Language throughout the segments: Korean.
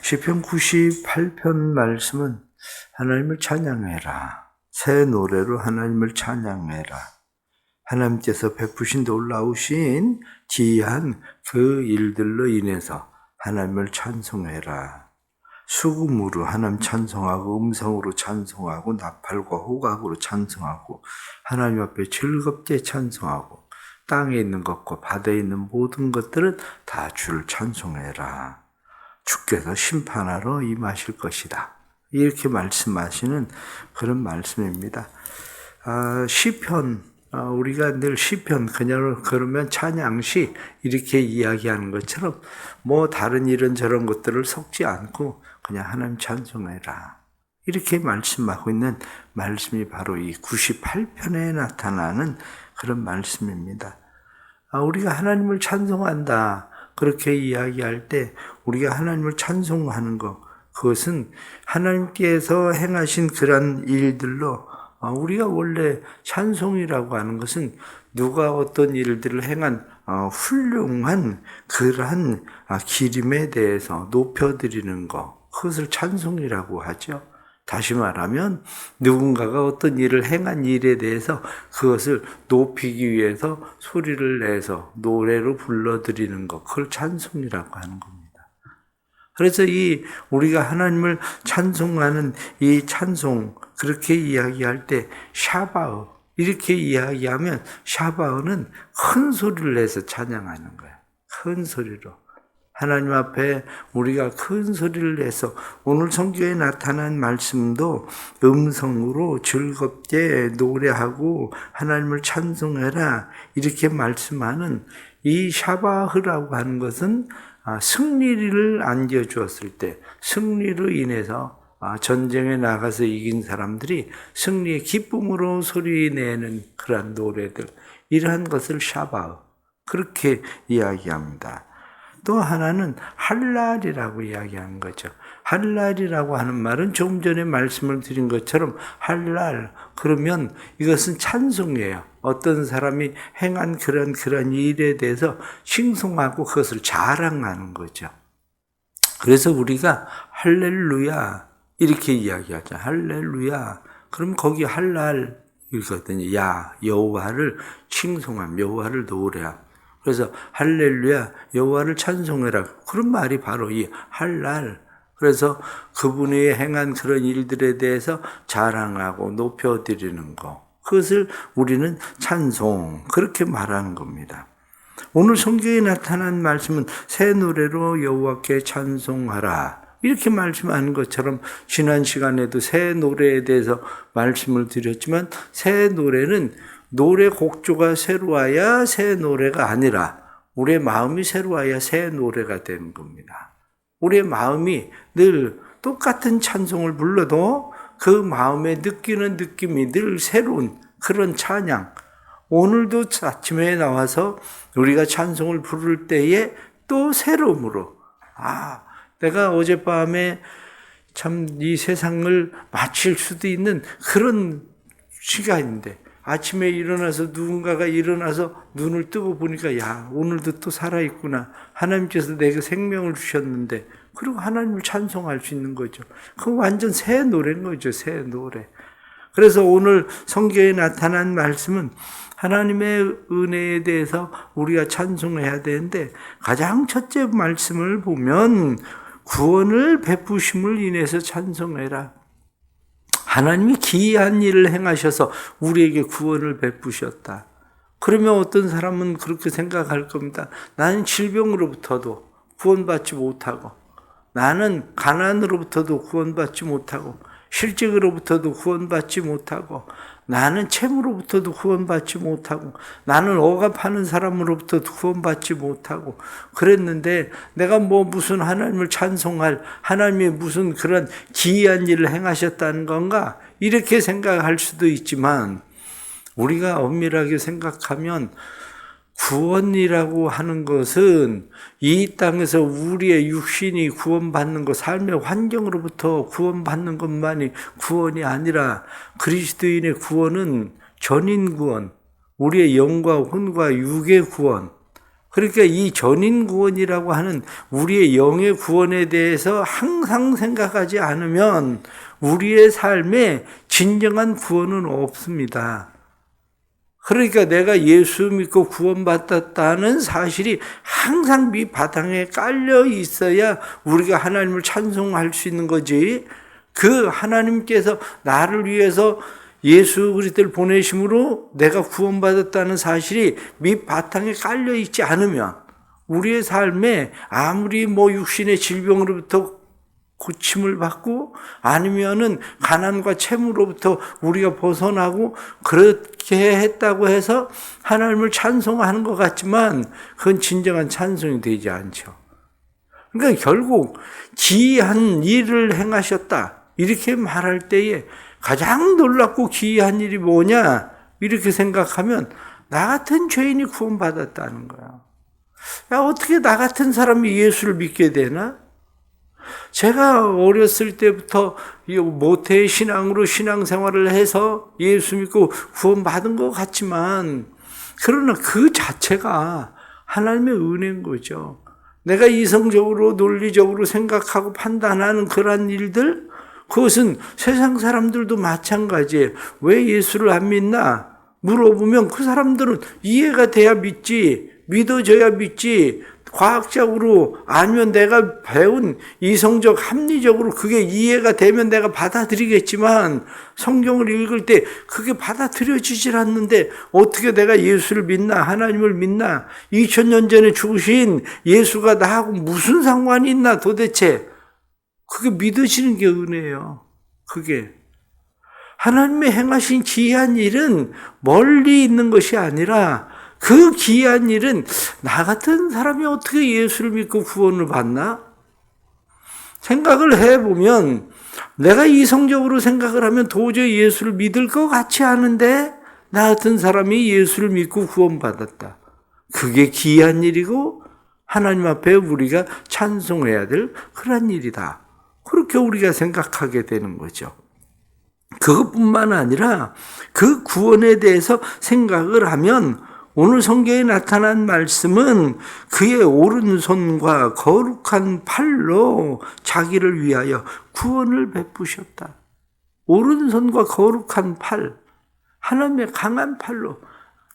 시편 98편 말씀은 하나님을 찬양해라. 새 노래로 하나님을 찬양해라. 하나님께서 베푸신 놀라우신 기이한 그 일들로 인해서 하나님을 찬송해라. 수금으로 하나님 찬송하고 음성으로 찬송하고 나팔과 호각으로 찬송하고 하나님 앞에 즐겁게 찬송하고 땅에 있는 것과 바다에 있는 모든 것들은 다 주를 찬송해라. 주께서 심판하러 임하실 것이다. 이렇게 말씀하시는 그런 말씀입니다. 시편, 우리가 늘 시편 그러면 찬양시 이렇게 이야기하는 것처럼 뭐 다른 이런저런 것들을 섞지 않고 그냥 하나님 찬송해라. 이렇게 말씀하고 있는 말씀이 바로 이 98편에 나타나는 그런 말씀입니다. 우리가 하나님을 찬송한다. 그렇게 이야기할 때 우리가 하나님을 찬송하는 것, 그것은 하나님께서 행하신 그런 일들로 우리가 원래 찬송이라고 하는 것은 누가 어떤 일들을 행한 훌륭한 그러한 기림에 대해서 높여드리는 것, 그것을 찬송이라고 하죠. 다시 말하면 누군가가 어떤 일을 행한 일에 대해서 그것을 높이기 위해서 소리를 내서 노래로 불러드리는 것, 그걸 찬송이라고 하는 겁니다. 그래서 우리가 하나님을 찬송하는 이 찬송, 그렇게 이야기할 때 샤바흐, 이렇게 이야기하면 샤바흐는 큰 소리를 내서 찬양하는 거예요. 큰 소리로. 하나님 앞에 우리가 큰 소리를 내서 오늘 성경에 나타난 말씀도 음성으로 즐겁게 노래하고 하나님을 찬송해라 이렇게 말씀하는 이 샤바흐라고 하는 것은 승리를 안겨주었을 때 승리로 인해서 전쟁에 나가서 이긴 사람들이 승리의 기쁨으로 소리내는 그러한 노래들, 이러한 것을 샤바흐 그렇게 이야기합니다. 또 하나는 할랄이라고 이야기하는 거죠. 할랄이라고 하는 말은 조금 전에 말씀을 드린 것처럼 할랄, 그러면 이것은 찬송이에요. 어떤 사람이 행한 그런 일에 대해서 칭송하고 그것을 자랑하는 거죠. 그래서 우리가 할렐루야 이렇게 이야기하죠. 할렐루야. 그럼 거기 할랄 이거든요. 여호와를 칭송함, 여호와를 노래함. 그래서 할렐루야, 여호와를 찬송해라. 그런 말이 바로 이 할랄. 그래서 그분이 행한 그런 일들에 대해서 자랑하고 높여드리는 것. 그것을 우리는 찬송, 그렇게 말하는 겁니다. 오늘 성경에 나타난 말씀은 새 노래로 여호와께 찬송하라. 이렇게 말씀하는 것처럼 지난 시간에도 새 노래에 대해서 말씀을 드렸지만 새 노래는 노래 곡조가 새로워야 새 노래가 아니라 우리의 마음이 새로워야 새 노래가 되는 겁니다. 우리의 마음이 늘 똑같은 찬송을 불러도 그 마음에 느끼는 느낌이 늘 새로운 그런 찬양. 오늘도 아침에 나와서 우리가 찬송을 부를 때에 또 새로움으로 내가 어젯밤에 참 이 세상을 마칠 수도 있는 그런 시간인데 아침에 일어나서 누군가가 일어나서 눈을 뜨고 보니까 오늘도 또 살아있구나. 하나님께서 내게 생명을 주셨는데 그리고 하나님을 찬송할 수 있는 거죠. 그건 완전 새 노래인 거죠. 새 노래. 그래서 오늘 성경에 나타난 말씀은 하나님의 은혜에 대해서 우리가 찬송해야 되는데 가장 첫째 말씀을 보면 구원을 베푸심을 인해서 찬송해라. 하나님이 기이한 일을 행하셔서 우리에게 구원을 베푸셨다. 그러면 어떤 사람은 그렇게 생각할 겁니다. 나는 질병으로부터도 구원받지 못하고 나는 가난으로부터도 구원받지 못하고 실직으로부터도 구원받지 못하고 나는 채무로부터도 구원받지 못하고 나는 억압하는 사람으로부터도 구원받지 못하고 그랬는데 내가 무슨 하나님을 찬송할 하나님이 무슨 그런 기이한 일을 행하셨다는 건가? 이렇게 생각할 수도 있지만 우리가 엄밀하게 생각하면 구원이라고 하는 것은 이 땅에서 우리의 육신이 구원받는 것, 삶의 환경으로부터 구원받는 것만이 구원이 아니라 그리스도인의 구원은 전인 구원, 우리의 영과 혼과 육의 구원, 그러니까 이 전인 구원이라고 하는 우리의 영의 구원에 대해서 항상 생각하지 않으면 우리의 삶에 진정한 구원은 없습니다. 그러니까 내가 예수 믿고 구원받았다는 사실이 항상 밑바탕에 깔려 있어야 우리가 하나님을 찬송할 수 있는 거지. 그 하나님께서 나를 위해서 예수 그리스도를 보내심으로 내가 구원받았다는 사실이 밑바탕에 깔려 있지 않으면 우리의 삶에 아무리 육신의 질병으로부터 고침을 받고 아니면은 가난과 채무로부터 우리가 벗어나고 그렇게 했다고 해서 하나님을 찬송하는 것 같지만 그건 진정한 찬송이 되지 않죠. 그러니까 결국 기이한 일을 행하셨다 이렇게 말할 때에 가장 놀랍고 기이한 일이 뭐냐 이렇게 생각하면 나 같은 죄인이 구원받았다는 거야. 야, 어떻게 나 같은 사람이 예수를 믿게 되나? 제가 어렸을 때부터 모태 신앙으로 신앙생활을 해서 예수 믿고 구원받은 것 같지만 그러나 그 자체가 하나님의 은혜인 거죠. 내가 이성적으로 논리적으로 생각하고 판단하는 그런 일들, 그것은 세상 사람들도 마찬가지예요. 왜 예수를 안 믿나? 물어보면 그 사람들은 이해가 돼야 믿지, 믿어져야 믿지, 과학적으로 아니면 내가 배운 이성적 합리적으로 그게 이해가 되면 내가 받아들이겠지만 성경을 읽을 때 그게 받아들여지질 않는데 어떻게 내가 예수를 믿나 하나님을 믿나 2000년 전에 죽으신 예수가 나하고 무슨 상관이 있나 도대체 그게 믿어지는 게 은혜예요. 그게 하나님의 행하신 기이한 일은 멀리 있는 것이 아니라 그 기이한 일은 나 같은 사람이 어떻게 예수를 믿고 구원을 받나? 생각을 해보면 내가 이성적으로 생각을 하면 도저히 예수를 믿을 것 같지 않은데 나 같은 사람이 예수를 믿고 구원받았다. 그게 기이한 일이고 하나님 앞에 우리가 찬송해야 될 그런 일이다. 그렇게 우리가 생각하게 되는 거죠. 그것뿐만 아니라 그 구원에 대해서 생각을 하면 오늘 성경에 나타난 말씀은 그의 오른손과 거룩한 팔로 자기를 위하여 구원을 베푸셨다. 오른손과 거룩한 팔, 하나님의 강한 팔로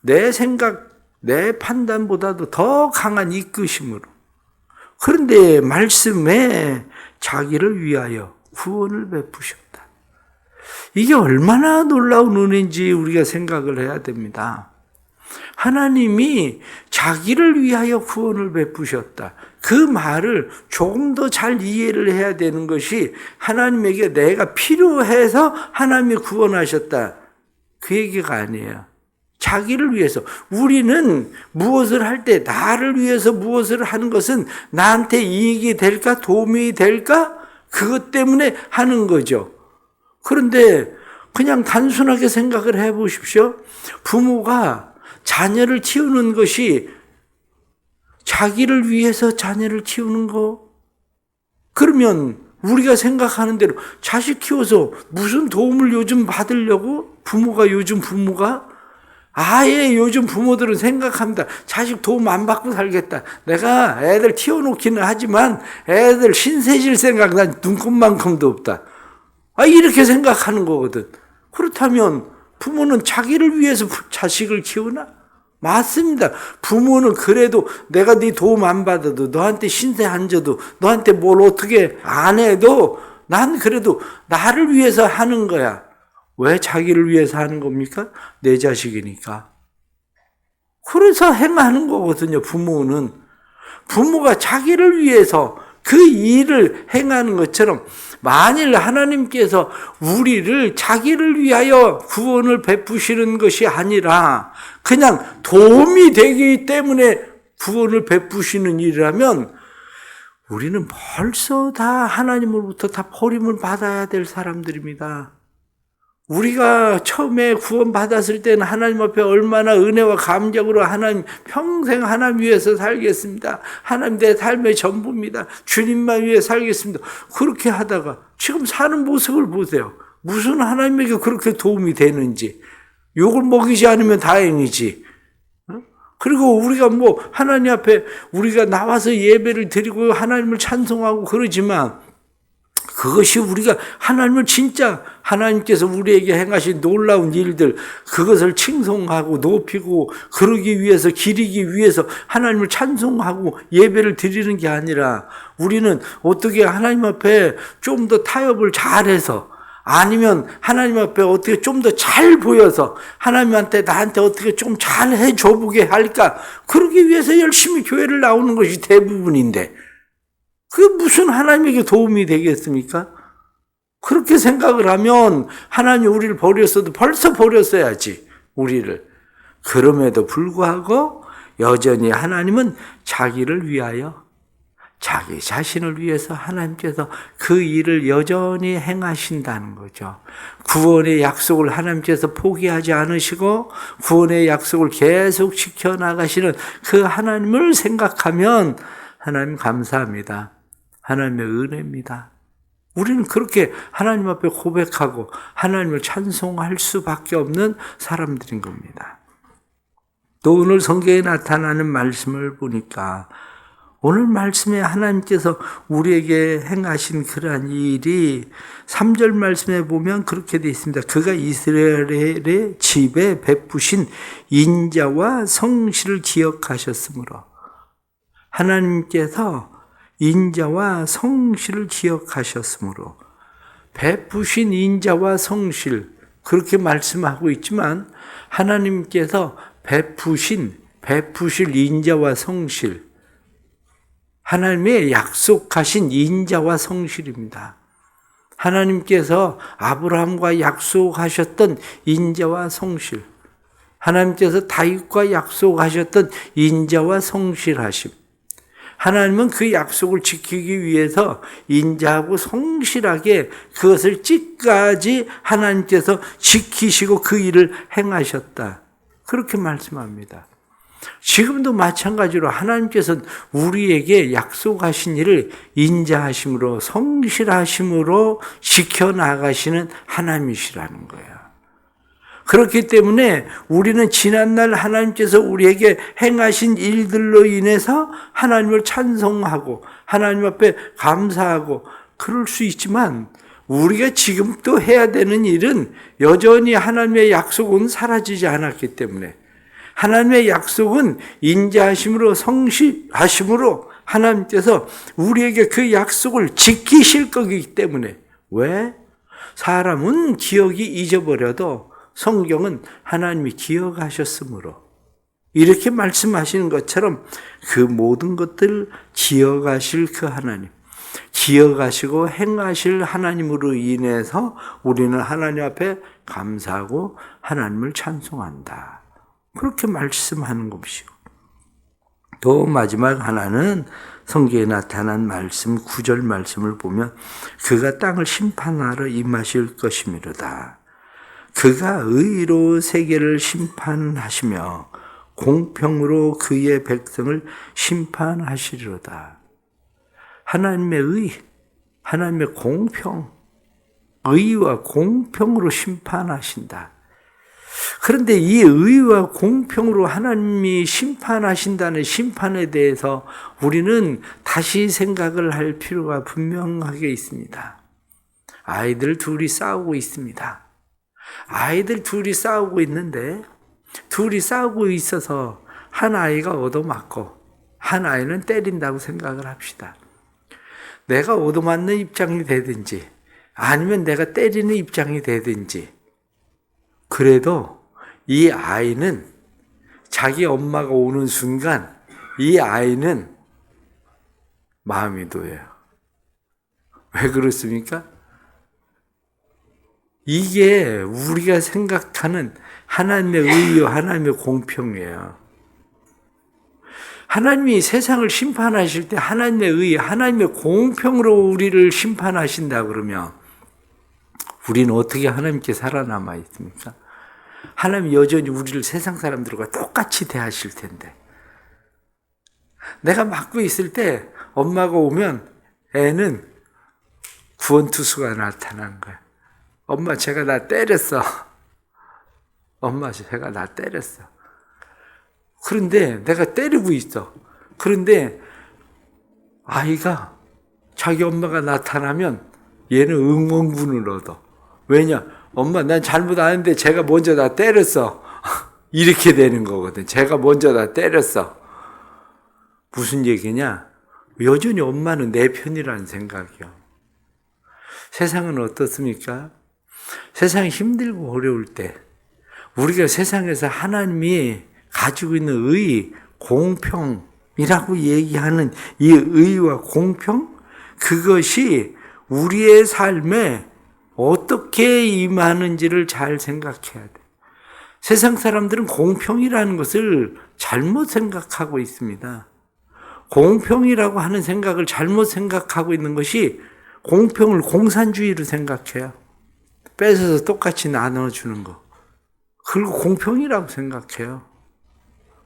내 생각, 내 판단보다도 더 강한 이끄심으로. 그런데 말씀에 자기를 위하여 구원을 베푸셨다. 이게 얼마나 놀라운 은혜인지 우리가 생각을 해야 됩니다. 하나님이 자기를 위하여 구원을 베푸셨다. 그 말을 조금 더 잘 이해를 해야 되는 것이 하나님에게 내가 필요해서 하나님이 구원하셨다. 그 얘기가 아니에요. 자기를 위해서. 우리는 무엇을 할 때 나를 위해서 무엇을 하는 것은 나한테 이익이 될까? 도움이 될까? 그것 때문에 하는 거죠. 그런데 그냥 단순하게 생각을 해 보십시오. 부모가 자녀를 키우는 것이 자기를 위해서 자녀를 키우는 거? 그러면 우리가 생각하는 대로 자식 키워서 무슨 도움을 요즘 받으려고? 요즘 부모가? 아예 요즘 부모들은 생각합니다. 자식 도움 안 받고 살겠다. 내가 애들 키워놓기는 하지만 애들 신세질 생각 난 눈꼽만큼도 없다. 이렇게 생각하는 거거든. 그렇다면 부모는 자기를 위해서 자식을 키우나? 맞습니다. 부모는 그래도 내가 네 도움 안 받아도 너한테 신세 안 져도 너한테 뭘 어떻게 안 해도 난 그래도 나를 위해서 하는 거야. 왜 자기를 위해서 하는 겁니까? 내 자식이니까. 그래서 행하는 거거든요. 부모는. 부모가 자기를 위해서 그 일을 행하는 것처럼 만일 하나님께서 우리를 자기를 위하여 구원을 베푸시는 것이 아니라 그냥 도움이 되기 때문에 구원을 베푸시는 일이라면 우리는 벌써 다 하나님으로부터 다 버림을 받아야 될 사람들입니다. 우리가 처음에 구원받았을 때는 하나님 앞에 얼마나 은혜와 감격으로 하나님 평생 하나님 위해서 살겠습니다. 하나님 내 삶의 전부입니다. 주님만 위해 살겠습니다. 그렇게 하다가 지금 사는 모습을 보세요. 무슨 하나님에게 그렇게 도움이 되는지. 욕을 먹이지 않으면 다행이지. 그리고 우리가 뭐 하나님 앞에 우리가 나와서 예배를 드리고 하나님을 찬송하고 그러지만 그것이 우리가 하나님을 진짜 하나님께서 우리에게 행하신 놀라운 일들 그것을 칭송하고 높이고 그러기 위해서 기리기 위해서 하나님을 찬송하고 예배를 드리는 게 아니라 우리는 어떻게 하나님 앞에 좀 더 타협을 잘해서 아니면 하나님 앞에 어떻게 좀 더 잘 보여서 하나님한테 나한테 어떻게 좀 잘 해줘보게 할까 그러기 위해서 열심히 교회를 나오는 것이 대부분인데 그게 무슨 하나님에게 도움이 되겠습니까? 그렇게 생각을 하면 하나님이 우리를 버렸어도 벌써 버렸어야지 우리를. 그럼에도 불구하고 여전히 하나님은 자기를 위하여 자기 자신을 위해서 하나님께서 그 일을 여전히 행하신다는 거죠. 구원의 약속을 하나님께서 포기하지 않으시고 구원의 약속을 계속 지켜나가시는 그 하나님을 생각하면 하나님 감사합니다. 하나님의 은혜입니다. 우리는 그렇게 하나님 앞에 고백하고 하나님을 찬송할 수밖에 없는 사람들인 겁니다. 또 오늘 성경에 나타나는 말씀을 보니까 오늘 말씀에 하나님께서 우리에게 행하신 그러한 일이 3절 말씀에 보면 그렇게 되어 있습니다. 그가 이스라엘의 집에 베푸신 인자와 성실을 기억하셨으므로 하나님께서 인자와 성실을 기억하셨으므로 베푸신 인자와 성실 그렇게 말씀하고 있지만 하나님께서 베푸실 인자와 성실 하나님의 약속하신 인자와 성실입니다. 하나님께서 아브라함과 약속하셨던 인자와 성실 하나님께서 다윗과 약속하셨던 인자와 성실하심 하나님은 그 약속을 지키기 위해서 인자하고 성실하게 그것을 끝까지 하나님께서 지키시고 그 일을 행하셨다. 그렇게 말씀합니다. 지금도 마찬가지로 하나님께서는 우리에게 약속하신 일을 인자하심으로 성실하심으로 지켜나가시는 하나님이시라는 거예요. 그렇기 때문에 우리는 지난날 하나님께서 우리에게 행하신 일들로 인해서 하나님을 찬송하고 하나님 앞에 감사하고 그럴 수 있지만 우리가 지금 또 해야 되는 일은 여전히 하나님의 약속은 사라지지 않았기 때문에 하나님의 약속은 인자하심으로 성실하심으로 하나님께서 우리에게 그 약속을 지키실 거기 때문에 왜? 사람은 기억이 잊어버려도 성경은 하나님이 기억하셨으므로 이렇게 말씀하시는 것처럼 그 모든 것들을 기억하실 그 하나님 기억하시고 행하실 하나님으로 인해서 우리는 하나님 앞에 감사하고 하나님을 찬송한다. 그렇게 말씀하는 것이고 또 마지막 하나는 성경에 나타난 말씀 9절 말씀을 보면 그가 땅을 심판하러 임하실 것이미로다. 그가 의로 세계를 심판하시며 공평으로 그의 백성을 심판하시리로다. 하나님의 의, 하나님의 공평, 의와 공평으로 심판하신다. 그런데 이 의와 공평으로 하나님이 심판하신다는 심판에 대해서 우리는 다시 생각을 할 필요가 분명하게 있습니다. 아이들 둘이 싸우고 있습니다. 아이들 둘이 싸우고 있는데 둘이 싸우고 있어서 한 아이가 얻어맞고 한 아이는 때린다고 생각을 합시다. 내가 얻어맞는 입장이 되든지 아니면 내가 때리는 입장이 되든지 그래도 이 아이는 자기 엄마가 오는 순간 이 아이는 마음이 놓여요. 왜 그렇습니까? 이게 우리가 생각하는 하나님의 의와 하나님의 공평이에요. 하나님이 세상을 심판하실 때 하나님의 의, 하나님의 공평으로 우리를 심판하신다 그러면 우리는 어떻게 하나님께 살아남아 있습니까? 하나님이 여전히 우리를 세상 사람들과 똑같이 대하실 텐데 내가 맞고 있을 때 엄마가 오면 애는 구원투수가 나타난 거야. 엄마 제가 나 때렸어. 엄마 제가 나 때렸어. 그런데 내가 때리고 있어. 그런데 아이가 자기 엄마가 나타나면 얘는 응원군을 얻어. 왜냐? 엄마 난 잘못 안 했는데 제가 먼저 나 때렸어. 이렇게 되는 거거든. 제가 먼저 나 때렸어. 무슨 얘기냐? 여전히 엄마는 내 편이라는 생각이요. 세상은 어떻습니까? 세상이 힘들고 어려울 때 우리가 세상에서 하나님이 가지고 있는 의, 공평이라고 얘기하는 이 의와 공평, 그것이 우리의 삶에 어떻게 임하는지를 잘 생각해야 돼. 세상 사람들은 공평이라는 것을 잘못 생각하고 있습니다. 공평이라고 하는 생각을 잘못 생각하고 있는 것이 공평을 공산주의로 생각해요. 뺏어서 똑같이 나눠주는 거. 그리고 공평이라고 생각해요.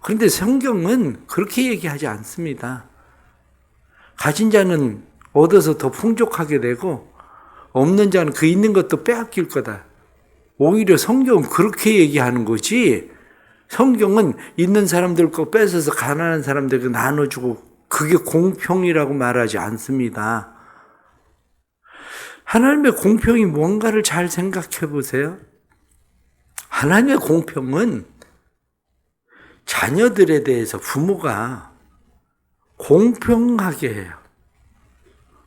그런데 성경은 그렇게 얘기하지 않습니다. 가진 자는 얻어서 더 풍족하게 되고 없는 자는 그 있는 것도 빼앗길 거다. 오히려 성경은 그렇게 얘기하는 거지, 성경은 있는 사람들 거 뺏어서 가난한 사람들에게 나눠주고 그게 공평이라고 말하지 않습니다. 하나님의 공평이 뭔가를 잘 생각해 보세요. 하나님의 공평은 자녀들에 대해서 부모가 공평하게 해요.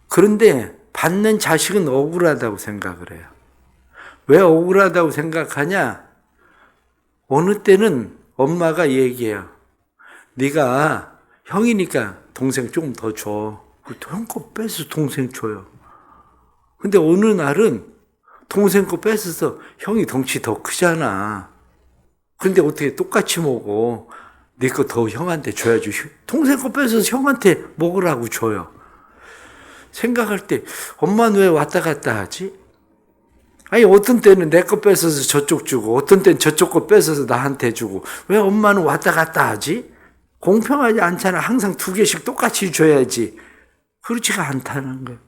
그런데 받는 자식은 억울하다고 생각을 해요. 왜 억울하다고 생각하냐? 어느 때는 엄마가 얘기해요. 네가 형이니까 동생 조금 더 줘. 형 거 뺏어서 동생 줘요. 근데 어느 날은 동생 거 뺏어서 형이 덩치 더 크잖아. 근데 어떻게 똑같이 먹어? 네 거 더 형한테 줘야지. 동생 거 뺏어서 형한테 먹으라고 줘요. 생각할 때 엄마는 왜 왔다 갔다 하지? 아니 어떤 때는 내 거 뺏어서 저쪽 주고 어떤 때는 저쪽 거 뺏어서 나한테 주고 왜 엄마는 왔다 갔다 하지? 공평하지 않잖아. 항상 두 개씩 똑같이 줘야지. 그렇지가 않다는 거예요.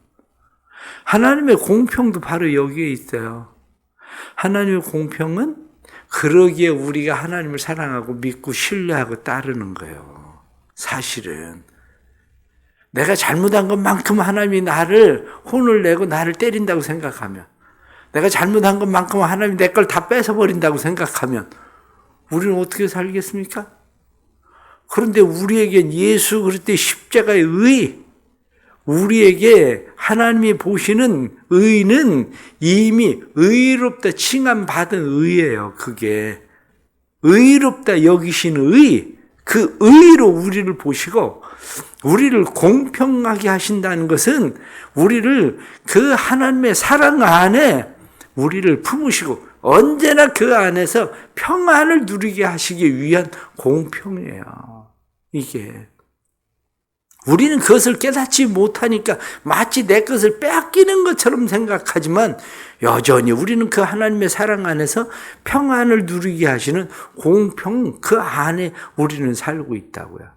하나님의 공평도 바로 여기에 있어요. 하나님의 공평은 그러기에 우리가 하나님을 사랑하고 믿고 신뢰하고 따르는 거예요. 사실은 내가 잘못한 것만큼 하나님이 나를 혼을 내고 나를 때린다고 생각하면, 내가 잘못한 것만큼 하나님이 내 걸 다 뺏어버린다고 생각하면 우리는 어떻게 살겠습니까? 그런데 우리에겐 예수 그리스도의 십자가의 의, 우리에게 하나님이 보시는 의는 이미 의롭다 칭함받은 의예요. 그게 의롭다 여기시는 의, 그 의로 우리를 보시고 우리를 공평하게 하신다는 것은 우리를 그 하나님의 사랑 안에 우리를 품으시고 언제나 그 안에서 평안을 누리게 하시기 위한 공평이에요. 이게 우리는 그것을 깨닫지 못하니까 마치 내 것을 빼앗기는 것처럼 생각하지만 여전히 우리는 그 하나님의 사랑 안에서 평안을 누리게 하시는 공평, 그 안에 우리는 살고 있다고요.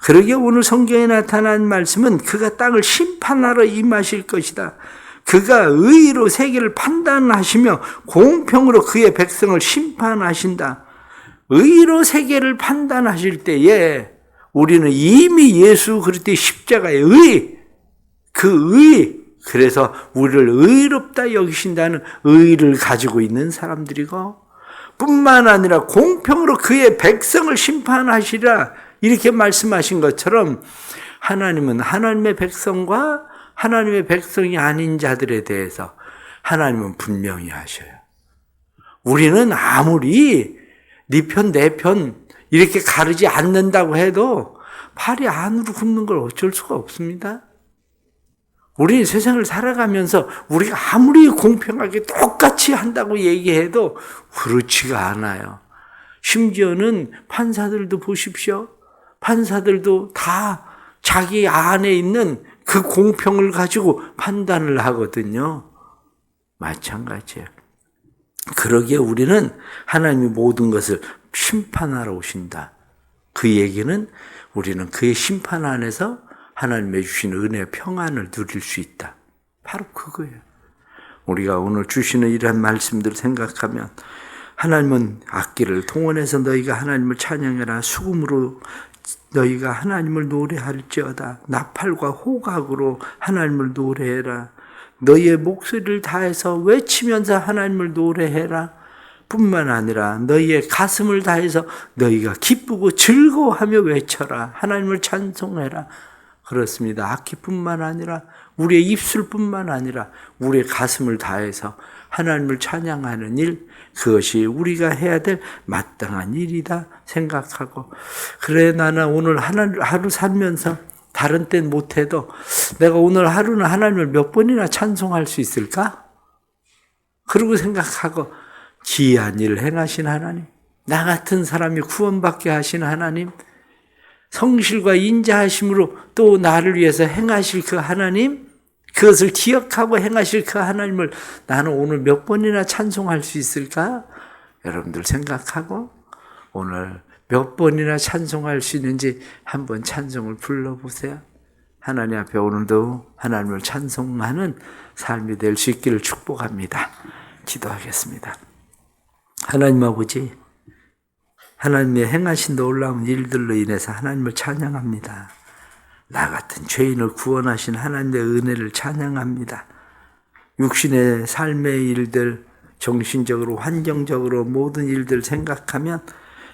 그러기에 오늘 성경에 나타난 말씀은 그가 땅을 심판하러 임하실 것이다. 그가 의로 세계를 판단하시며 공평으로 그의 백성을 심판하신다. 의로 세계를 판단하실 때에 우리는 이미 예수 그리스도의 십자가의 의, 그 의, 그래서 우리를 의롭다 여기신다는 의를 가지고 있는 사람들이고, 뿐만 아니라 공평으로 그의 백성을 심판하시라 이렇게 말씀하신 것처럼 하나님은 하나님의 백성과 하나님의 백성이 아닌 자들에 대해서 하나님은 분명히 하셔요. 우리는 아무리 네 편, 내 편 이렇게 가르지 않는다고 해도 팔이 안으로 굽는 걸 어쩔 수가 없습니다. 우리 세상을 살아가면서 우리가 아무리 공평하게 똑같이 한다고 얘기해도 그렇지가 않아요. 심지어는 판사들도 보십시오. 판사들도 다 자기 안에 있는 그 공평을 가지고 판단을 하거든요. 마찬가지예요. 그러기에 우리는 하나님이 모든 것을 심판하러 오신다. 그 얘기는 우리는 그의 심판 안에서 하나님의 주신 은혜의 평안을 누릴 수 있다. 바로 그거예요. 우리가 오늘 주시는 이러한 말씀들을 생각하면 하나님은 악기를 동원해서 너희가 하나님을 찬양해라. 수금으로 너희가 하나님을 노래할지어다. 나팔과 호각으로 하나님을 노래해라. 너희의 목소리를 다해서 외치면서 하나님을 노래해라. 뿐만 아니라 너희의 가슴을 다해서 너희가 기쁘고 즐거워하며 외쳐라. 하나님을 찬송해라. 그렇습니다. 악기뿐만 아니라 우리의 입술뿐만 아니라 우리의 가슴을 다해서 하나님을 찬양하는 일, 그것이 우리가 해야 될 마땅한 일이다 생각하고, 그래 나는 오늘 하루 살면서 다른 땐 못해도 내가 오늘 하루는 하나님을 몇 번이나 찬송할 수 있을까? 그러고 생각하고, 기이한 일을 행하신 하나님, 나 같은 사람이 구원받게 하신 하나님, 성실과 인자하심으로 또 나를 위해서 행하실 그 하나님, 그것을 기억하고 행하실 그 하나님을 나는 오늘 몇 번이나 찬송할 수 있을까? 여러분들 생각하고 오늘 몇 번이나 찬송할 수 있는지 한번 찬송을 불러보세요. 하나님 앞에 오늘도 하나님을 찬송하는 삶이 될 수 있기를 축복합니다. 기도하겠습니다. 하나님 아버지, 하나님의 행하신 놀라운 일들로 인해서 하나님을 찬양합니다. 나 같은 죄인을 구원하신 하나님의 은혜를 찬양합니다. 육신의 삶의 일들, 정신적으로, 환경적으로 모든 일들 생각하면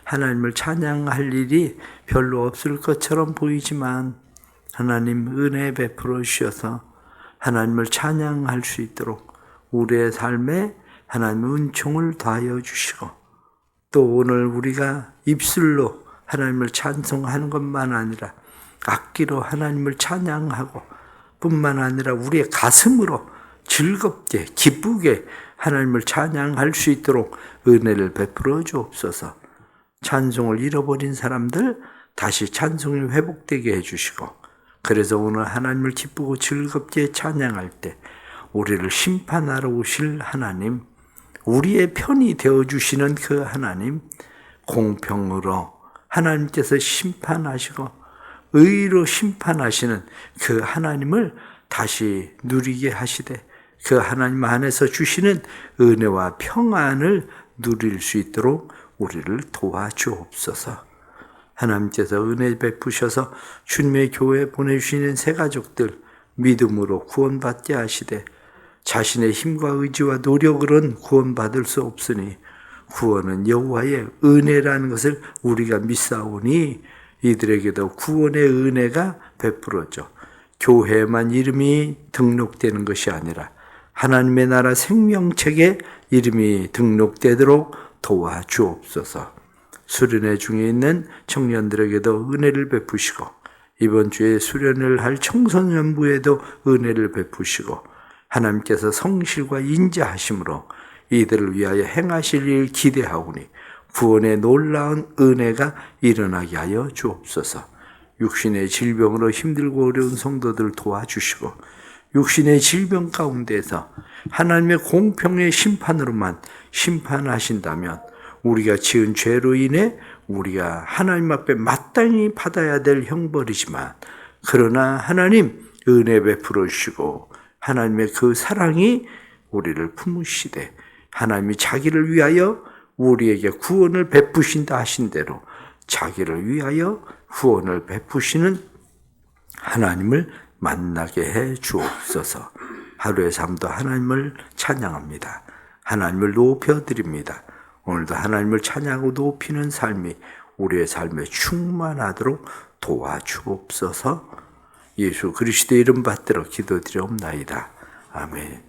하나님을 찬양할 일이 별로 없을 것처럼 보이지만 하나님 은혜 베풀어 주셔서 하나님을 찬양할 수 있도록 우리의 삶에 하나님 은총을 더하여 주시고, 또 오늘 우리가 입술로 하나님을 찬송하는 것만 아니라 악기로 하나님을 찬양하고 뿐만 아니라 우리의 가슴으로 즐겁게 기쁘게 하나님을 찬양할 수 있도록 은혜를 베풀어 주옵소서. 찬송을 잃어버린 사람들 다시 찬송이 회복되게 해주시고, 그래서 오늘 하나님을 기쁘고 즐겁게 찬양할 때 우리를 심판하러 오실 하나님, 우리의 편이 되어주시는 그 하나님, 공평으로 하나님께서 심판하시고 의로 심판하시는 그 하나님을 다시 누리게 하시되, 그 하나님 안에서 주시는 은혜와 평안을 누릴 수 있도록 우리를 도와주옵소서. 하나님께서 은혜 베푸셔서 주님의 교회에 보내주시는 새 가족들 믿음으로 구원받게 하시되, 자신의 힘과 의지와 노력으로는 구원받을 수 없으니 구원은 여호와의 은혜라는 것을 우리가 믿사오니 이들에게도 구원의 은혜가 베풀어져 교회만 이름이 등록되는 것이 아니라 하나님의 나라 생명책에 이름이 등록되도록 도와주옵소서. 수련회 중에 있는 청년들에게도 은혜를 베푸시고, 이번 주에 수련을 할 청소년부에도 은혜를 베푸시고, 하나님께서 성실과 인자하심으로 이들을 위하여 행하실 일 기대하오니 구원의 놀라운 은혜가 일어나게 하여 주옵소서. 육신의 질병으로 힘들고 어려운 성도들 도와주시고, 육신의 질병 가운데서 하나님의 공평의 심판으로만 심판하신다면 우리가 지은 죄로 인해 우리가 하나님 앞에 마땅히 받아야 될 형벌이지만, 그러나 하나님 은혜 베풀어 주시고 하나님의 그 사랑이 우리를 품으시되 하나님이 자기를 위하여 우리에게 구원을 베푸신다 하신 대로 자기를 위하여 구원을 베푸시는 하나님을 만나게 해 주옵소서. 하루의 삶도 하나님을 찬양합니다. 하나님을 높여드립니다. 오늘도 하나님을 찬양하고 높이는 삶이 우리의 삶에 충만하도록 도와주옵소서. 예수 그리스도의 이름 받들어 기도드리옵나이다. 아멘.